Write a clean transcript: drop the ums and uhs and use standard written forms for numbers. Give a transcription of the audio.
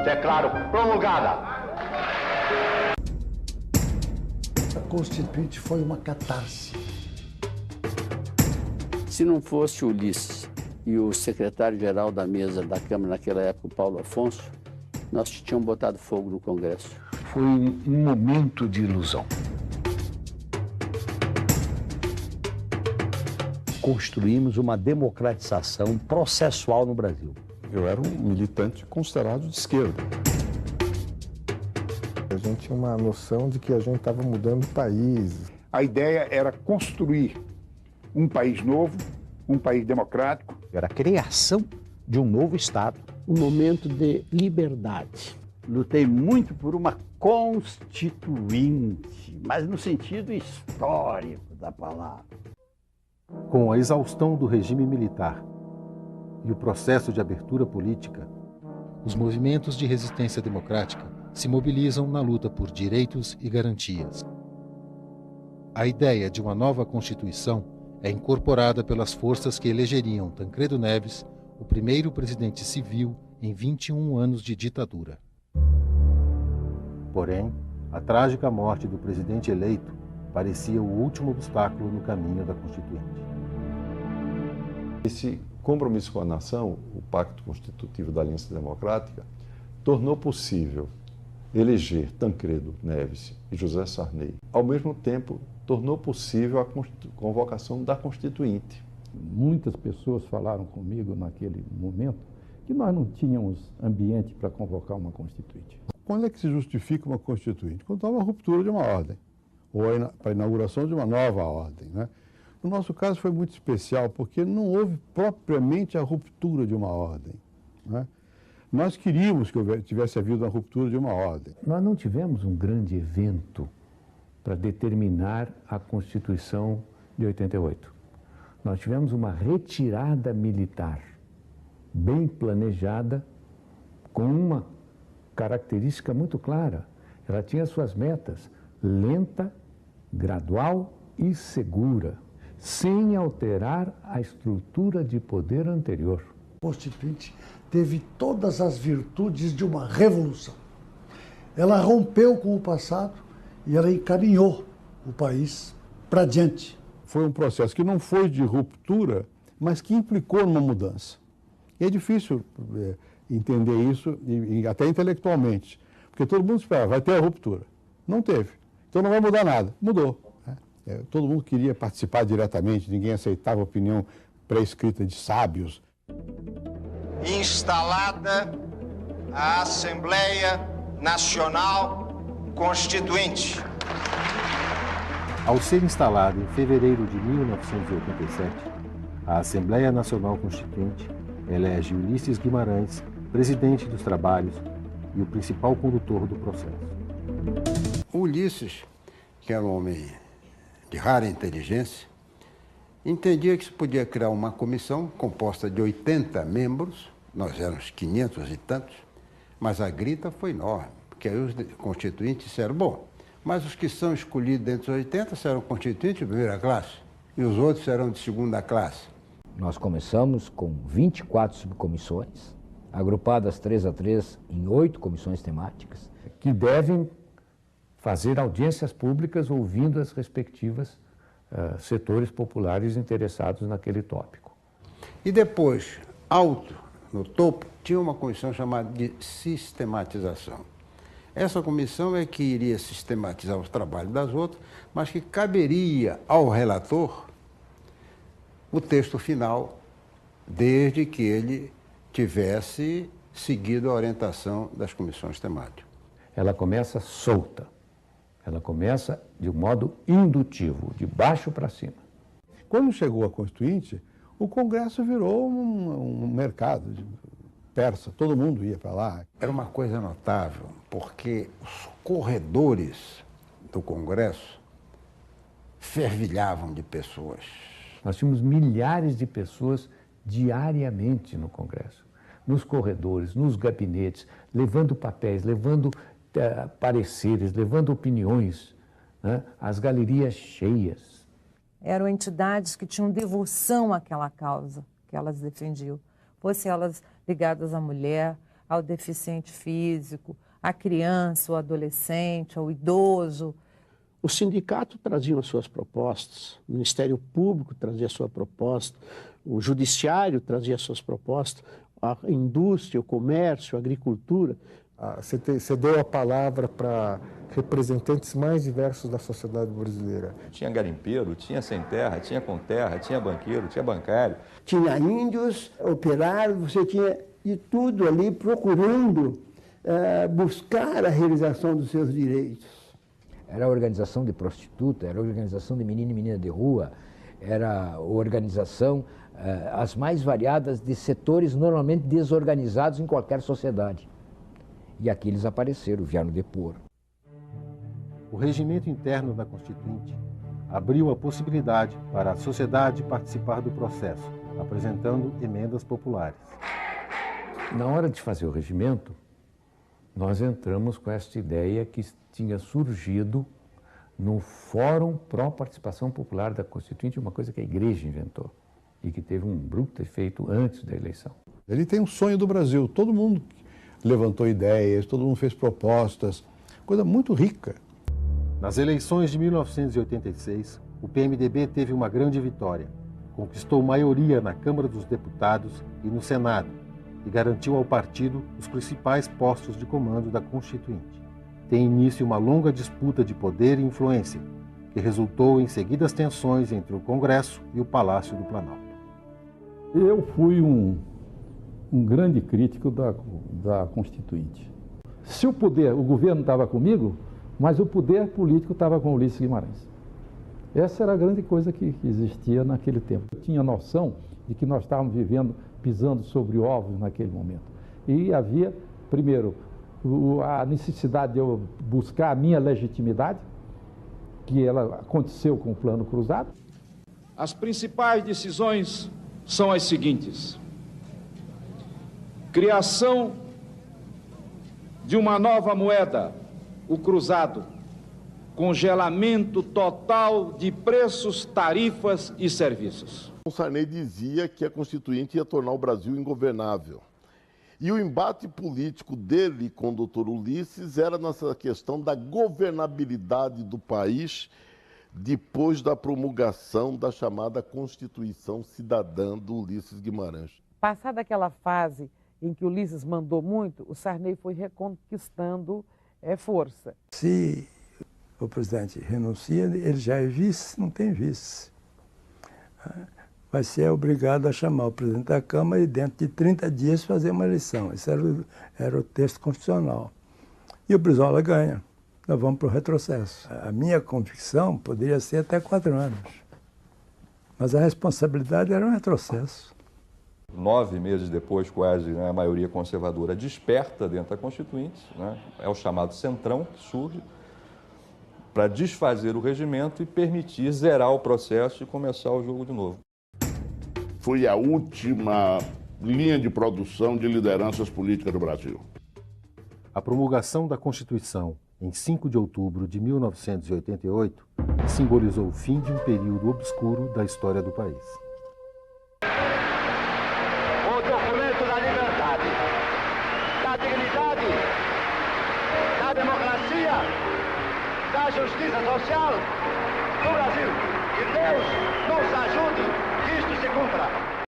Declaro promulgada. A Constituinte foi uma catarse. Se não fosse o Ulisses e o secretário-geral da mesa da Câmara naquela época, o Paulo Afonso, nós tínhamos botado fogo no Congresso. Foi um momento de ilusão. Construímos uma democratização processual no Brasil. Eu era um militante considerado de esquerda. A gente tinha uma noção de que a gente estava mudando o país. A ideia era construir um país novo, um país democrático. Era a criação de um novo Estado. Um momento de liberdade. Lutei muito por uma constituinte, mas no sentido histórico da palavra. Com a exaustão do regime militar e o processo de abertura política, os movimentos de resistência democrática se mobilizam na luta por direitos e garantias. A ideia de uma nova Constituição é incorporada pelas forças que elegeriam Tancredo Neves, o primeiro presidente civil em 21 anos de ditadura. Porém, a trágica morte do presidente eleito parecia o último obstáculo no caminho da Constituinte. Esse compromisso com a nação, o Pacto Constitutivo da Aliança Democrática, tornou possível eleger Tancredo Neves e José Sarney. Ao mesmo tempo, tornou possível a convocação da Constituinte. Muitas pessoas falaram comigo naquele momento que nós não tínhamos ambiente para convocar uma Constituinte. Quando é que se justifica uma Constituinte? Quando há uma ruptura de uma ordem, ou para a inauguração de uma nova ordem, né? No nosso caso foi muito especial, porque não houve propriamente a ruptura de uma ordem, né? Nós queríamos que tivesse havido a ruptura de uma ordem. Nós não tivemos um grande evento para determinar a Constituição de 88. Nós tivemos uma retirada militar bem planejada, com uma característica muito clara. Ela tinha suas metas: lenta, gradual e segura, sem alterar a estrutura de poder anterior. A Constituinte teve todas as virtudes de uma revolução. Ela rompeu com o passado e ela encaminhou o país para diante. Foi um processo que não foi de ruptura, mas que implicou numa mudança. E é difícil entender isso, até intelectualmente, porque todo mundo esperava, vai ter a ruptura. Não teve. Então não vai mudar nada. Mudou. Todo mundo queria participar diretamente, ninguém aceitava a opinião pré-escrita de sábios. Instalada a Assembleia Nacional Constituinte. Ao ser instalada em fevereiro de 1987, a Assembleia Nacional Constituinte elege Ulisses Guimarães, presidente dos trabalhos e o principal condutor do processo. O Ulisses, que era um homem de rara inteligência, entendia que se podia criar uma comissão composta de 80 membros, nós éramos 500 e tantos, mas a grita foi enorme, porque aí os constituintes disseram, bom, mas os que são escolhidos dentre os 80 serão constituintes de primeira classe e os outros serão de segunda classe. Nós começamos com 24 subcomissões, agrupadas 3 a 3 em 8 comissões temáticas. Que devem fazer audiências públicas ouvindo as respectivas setores populares interessados naquele tópico. E depois, alto, no topo, tinha uma comissão chamada de sistematização. Essa comissão é que iria sistematizar os trabalhos das outras, mas que caberia ao relator o texto final, desde que ele tivesse seguido a orientação das comissões temáticas. Ela começa solta. Ela começa de um modo indutivo, de baixo para cima. Quando chegou a Constituinte, o Congresso virou um mercado de persa, todo mundo ia para lá. Era uma coisa notável, porque os corredores do Congresso fervilhavam de pessoas. Nós tínhamos milhares de pessoas diariamente no Congresso, nos corredores, nos gabinetes, levando papéis, levando pareceres, levando opiniões, né? As galerias cheias. Eram entidades que tinham devoção àquela causa que elas defendiam, fossem elas ligadas à mulher, ao deficiente físico, à criança, ao adolescente, ao idoso. O sindicato trazia as suas propostas, o Ministério Público trazia a sua proposta, o Judiciário trazia as suas propostas, a indústria, o comércio, a agricultura. Você deu a palavra para representantes mais diversos da sociedade brasileira. Tinha garimpeiro, tinha sem terra, tinha com terra, tinha banqueiro, tinha bancário. Tinha índios, operários, você tinha de tudo ali procurando buscar a realização dos seus direitos. Era a organização de prostituta, era a organização de menino e menina de rua, era a organização as mais variadas de setores normalmente desorganizados em qualquer sociedade. E aqui eles apareceram, vieram depor. O regimento interno da Constituinte abriu a possibilidade para a sociedade participar do processo, apresentando emendas populares. Na hora de fazer o regimento, nós entramos com esta ideia que tinha surgido no Fórum Pró-Participação Popular da Constituinte, uma coisa que a Igreja inventou e que teve um bruto efeito antes da eleição. Ele tem um sonho do Brasil, todo mundo levantou ideias, todo mundo fez propostas, coisa muito rica. Nas eleições de 1986, o PMDB teve uma grande vitória. Conquistou maioria na Câmara dos Deputados e no Senado e garantiu ao partido os principais postos de comando da Constituinte. Tem início uma longa disputa de poder e influência, que resultou em seguidas tensões entre o Congresso e o Palácio do Planalto. Eu fui um grande crítico da Constituinte. Se o governo estava comigo, mas o poder político estava com Ulisses Guimarães. Essa era a grande coisa que existia naquele tempo. Eu tinha noção de que nós estávamos pisando sobre ovos naquele momento. E havia, primeiro, a necessidade de eu buscar a minha legitimidade, que ela aconteceu com o Plano Cruzado. As principais decisões são as seguintes: criação de uma nova moeda, o cruzado, congelamento total de preços, tarifas e serviços. O Sarney dizia que a Constituinte ia tornar o Brasil ingovernável. E o embate político dele com o doutor Ulisses era nessa questão da governabilidade do país depois da promulgação da chamada Constituição Cidadã do Ulisses Guimarães. Passada aquela fase em que Ulisses mandou muito, o Sarney foi reconquistando força. Se o presidente renuncia, ele já é vice, não tem vice. Vai ser obrigado a chamar o presidente da Câmara e dentro de 30 dias fazer uma eleição. Esse era o texto constitucional. E o Brizola ganha. Nós vamos para o retrocesso. A minha convicção poderia ser até 4 anos. Mas a responsabilidade era um retrocesso. 9 meses depois, quase, a maioria conservadora desperta dentro da Constituinte, é o chamado Centrão que surge, para desfazer o regimento e permitir zerar o processo e começar o jogo de novo. Foi a última linha de produção de lideranças políticas do Brasil. A promulgação da Constituição, em 5 de outubro de 1988, simbolizou o fim de um período obscuro da história do país. O documento da liberdade, da dignidade, da democracia, da justiça social do Brasil. Que Deus nos ajude que isto se cumpra.